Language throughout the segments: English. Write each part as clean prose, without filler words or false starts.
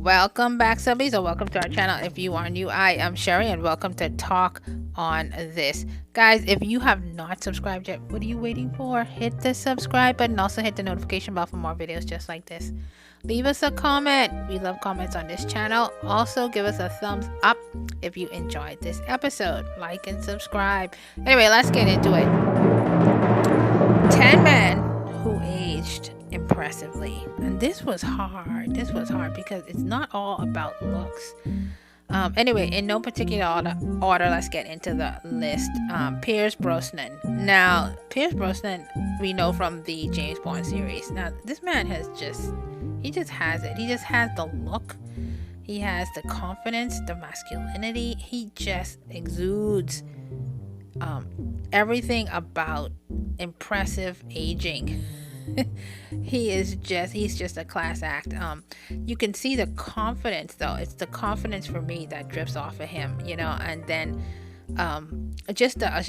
Welcome back, subbies, or welcome to our channel. If you are new, I am Sherry, and welcome to Talk on This. Guys, if you have not subscribed yet, what are you waiting for? Hit the subscribe button. Also hit the notification bell for more videos just like this. Leave us a comment. We love comments on this channel. Also, give us a thumbs up if you enjoyed this episode. Like and subscribe. Anyway, let's get into it. 10 men who aged impressively. And this was hard because it's not all about looks. Anyway, in no particular order, let's get into the list. Pierce Brosnan. Now, Pierce Brosnan, we know from the James Bond series. Now, this man he just has it. He just has the look. He has the confidence, the masculinity. He just exudes everything about impressive aging. He's just a class act. You can see the confidence, though. It's the confidence for me that drips off of him, and then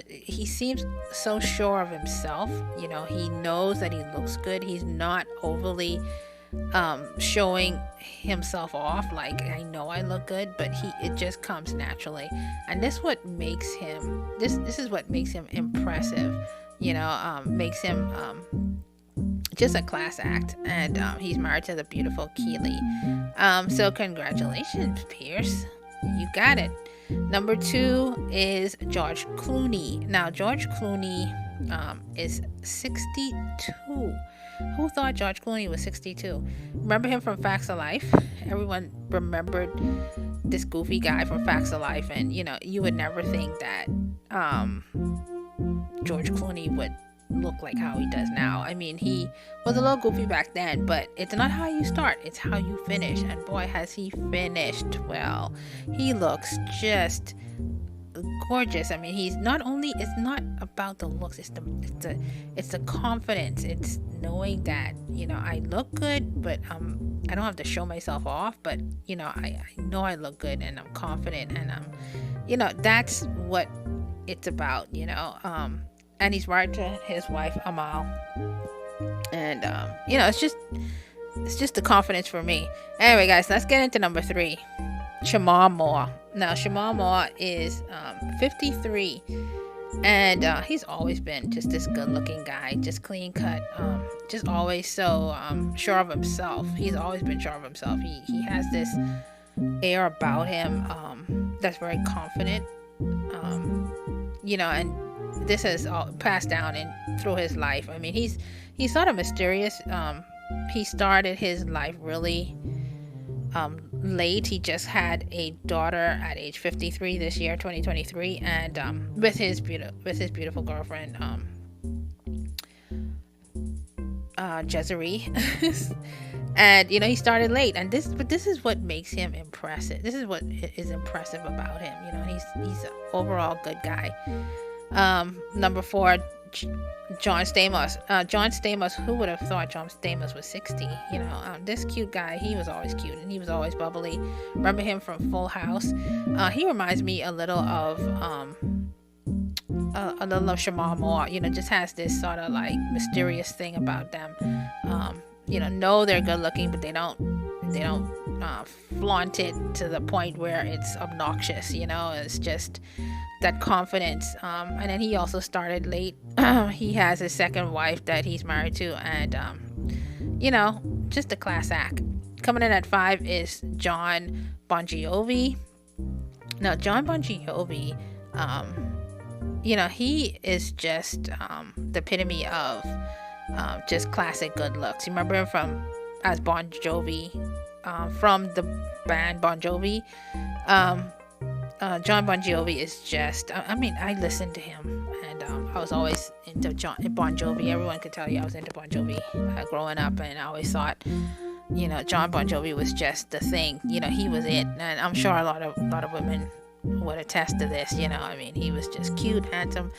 he seems so sure of himself. He knows that he looks good. He's not overly showing himself off like, I know I look good, but it just comes naturally. And this is what makes him impressive, makes him just a class act. And he's married to the beautiful Keely. So congratulations, Pierce, you got it. Number 2 is George Clooney. Now, George Clooney is 62. Who thought George Clooney was 62? Remember him from Facts of Life? Everyone remembered this goofy guy from Facts of Life, and you would never think that George Clooney would look like how he does now. I mean, he was a little goofy back then, but it's not how you start, it's how you finish. And boy, has he finished well. He looks just gorgeous. I mean, it's not about the looks, it's the confidence. It's knowing that I look good, but I don't have to show myself off, but I know I look good, and I'm confident, and that's what it's about. And he's married to his wife Amal, and it's just the confidence for me. Anyway, guys, let's get into number 3. Shamar Mo. Now, Shamar Mo is 53, and he's always been just this good-looking guy, just clean cut, just always so sure of himself. He's always been sure of himself. He has this air about him that's very confident, and this has all passed down through his life. I mean, he's sort of mysterious. He started his life really late. He just had a daughter at age 53 this year, 2023, and with his beautiful girlfriend, Jezere. And he started late, and this is what makes him impressive. This is what is impressive about him. He's an overall good guy. Number 4, John Stamos. John Stamos, who would have thought John Stamos was 60? This cute guy, he was always cute, and he was always bubbly. Remember him from Full House? He reminds me a little of Shamar Mo. Just has this sort of like mysterious thing about them. Know they're good looking, but they don't flaunt it to the point where it's obnoxious. It's just that confidence. And then he also started late. He has his second wife that he's married to, and just a class act. Coming in at 5 is John Bon Jovi. Now, John Bon Jovi, he is just the epitome of just classic good looks. You remember him as Bon Jovi, from the band Bon Jovi. John Bon Jovi is just, I listened to him, and I was always into Bon Jovi. Everyone could tell you I was into Bon Jovi growing up, and I always thought, John Bon Jovi was just the thing. He was it, and I'm sure a lot of women would attest to this. He was just cute, handsome,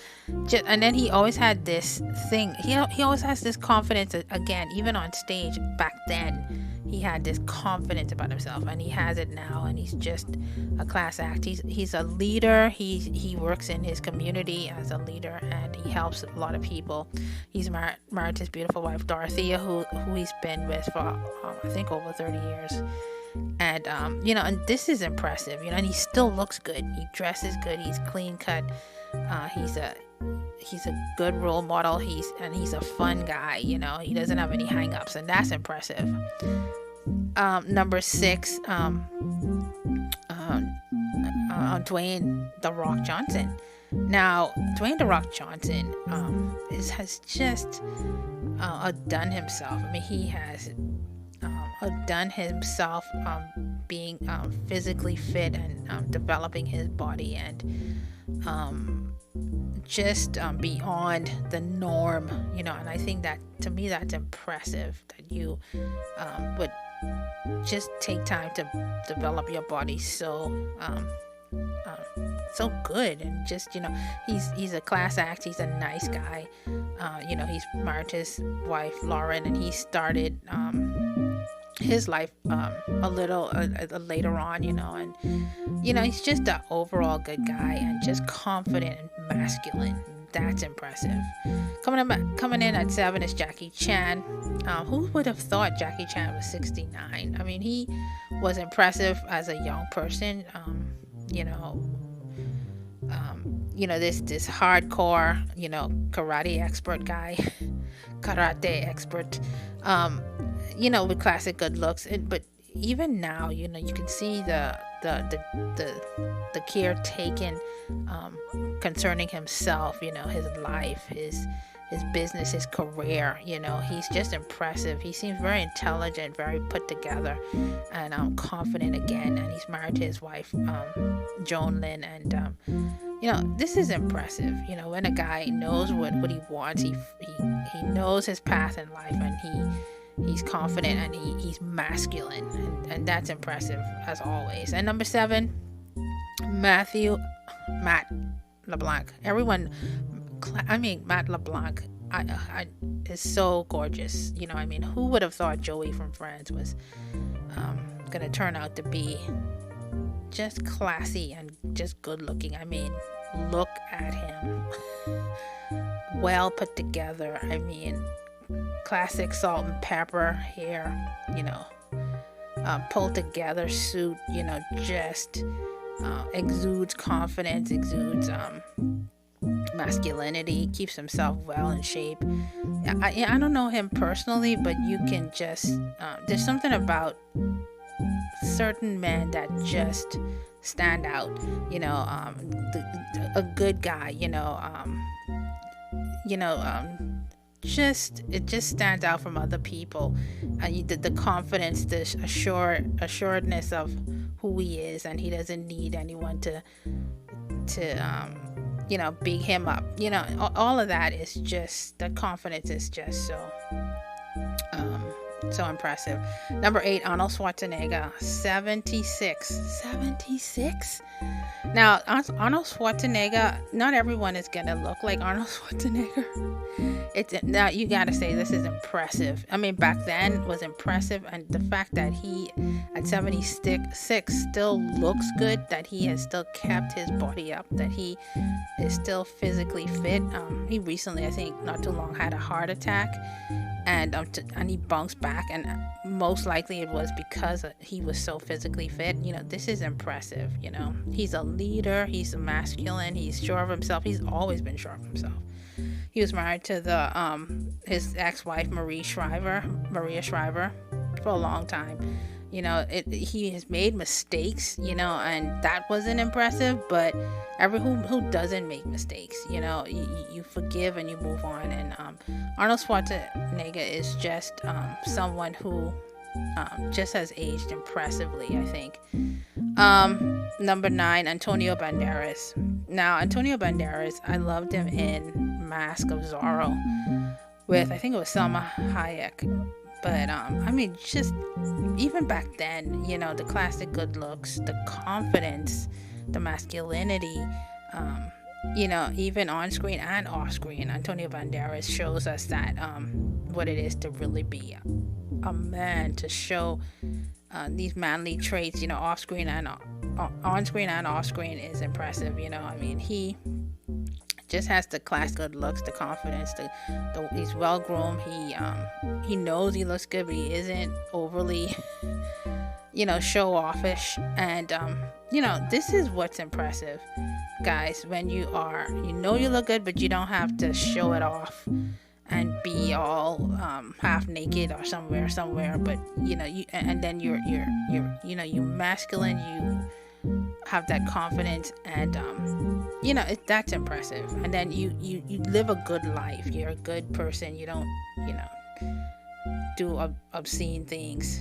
and then he always had this thing. He always has this confidence. Again, even on stage back then, he had this confidence about himself, and he has it now, and he's just a class act. He's a leader. He works in his community as a leader, and he helps a lot of people. He's married to his beautiful wife Dorothea, who he's been with for I think over 30 years. And And and this is impressive, and he still looks good. He dresses good. He's clean cut. He's a good role model. He's a fun guy. He doesn't have any hang-ups, and that's impressive. Number 6, Dwayne "The Rock" Johnson. Now, Dwayne "The Rock" Johnson has just outdone himself. I mean, he has outdone himself being physically fit and developing his body, and just beyond the norm, and I think that, to me, that's impressive, that you would just take time to develop your body so good, and just he's a class act. He's a nice guy. He's married to his wife Lauren, and he started his life a little later on, and he's just an overall good guy, and just confident and masculine. That's impressive. Coming in at 7 is Jackie Chan. Who would have thought Jackie Chan was 69? I mean, he was impressive as a young person. This hardcore, karate expert guy, with classic good looks. But even now, you can see the care taken concerning himself, his life, his business, his career. He's just impressive. He seems very intelligent, very put together, and confident again. And he's married to his wife, Joan Lynn, and this is impressive. When a guy knows what he wants, he knows his path in life, and he's confident, and he's masculine, and that's impressive as always. And number 7, Matt LeBlanc. Matt LeBlanc is so gorgeous. Who would have thought Joey from Friends was gonna turn out to be just classy and just good looking? Look at him. Well put together. Classic salt and pepper hair, pulled together suit, just exudes confidence, exudes masculinity, keeps himself well in shape. I don't know him personally, but you can just there's something about certain men that just stand out. A good guy, it just stands out from other people. The confidence, the assuredness of who he is, and he doesn't need anyone to big him up. All of that is just, the confidence is just so impressive. Number 8, Arnold Schwarzenegger, 76. Now, Arnold Schwarzenegger, not everyone is gonna look like Arnold Schwarzenegger. Now you gotta say, this is impressive. Back then was impressive, and the fact that he at 76 still looks good, that he has still kept his body up, that he is still physically fit. He recently, I think not too long, had a heart attack, and he bounced back, and most likely it was because he was so physically fit. This is impressive. He's a leader, he's a masculine, he's sure of himself. He's always been sure of himself. He was married to his ex-wife Maria Shriver for a long time. He has made mistakes, and that wasn't impressive, but who doesn't make mistakes, you forgive and you move on. And Arnold Schwarzenegger is just someone who just has aged impressively, I think. Number 9, Antonio Banderas. Now, Antonio Banderas, I loved him in Mask of Zorro with, I think it was Selma Hayek. But just even back then, the classic good looks, the confidence, the masculinity, even on screen and off screen, Antonio Banderas shows us that what it is to really be a man, to show these manly traits, off screen and on screen and off screen is impressive. He just has the class good looks, the confidence, he's well groomed. He knows he looks good, but he isn't overly show offish. And this is what's impressive, guys, when you look good, but you don't have to show it off and be all half naked or somewhere, but and then you're masculine, you have that confidence, and that's impressive. And then you live a good life, you're a good person, you don't do obscene things,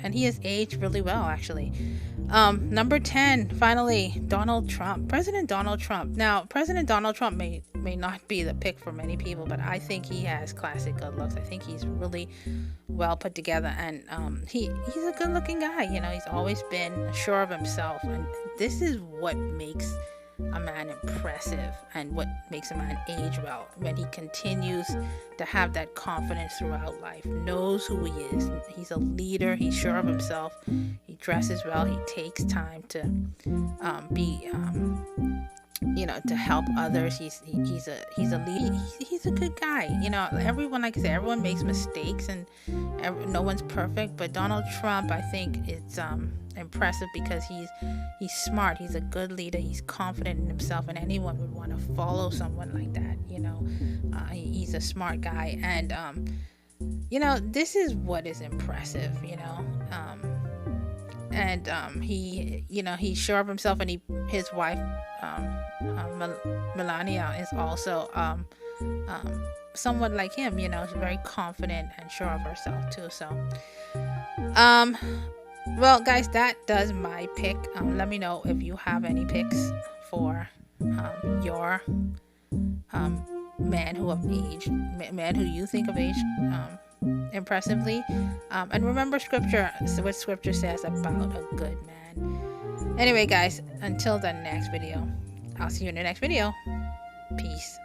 and he has aged really well, actually. Number 10, finally, President Donald Trump. Now, President Donald Trump may not be the pick for many people, but I think he has classic good looks. I think he's really well put together, and he's a good looking guy. He's always been sure of himself, and this is what makes a man impressive and what makes a man age well, when he continues to have that confidence throughout life, knows who he is, he's a leader, he's sure of himself, he dresses well, he takes time to be to help others. He's a leader. He's a good guy. Everyone, like I said, everyone makes mistakes, and no one's perfect. But Donald Trump, I think it's impressive because he's smart. He's a good leader. He's confident in himself, and anyone would want to follow someone like that. He's a smart guy, and this is what is impressive. He's sure of himself, and his wife Melania is also somewhat like him. She's very confident and sure of herself too. So well, guys, that does my pick. Let me know if you have any picks for your man who you think have aged impressively. And remember what scripture says about a good man. Anyway, guys, until the next video, I'll see you in the next video. Peace.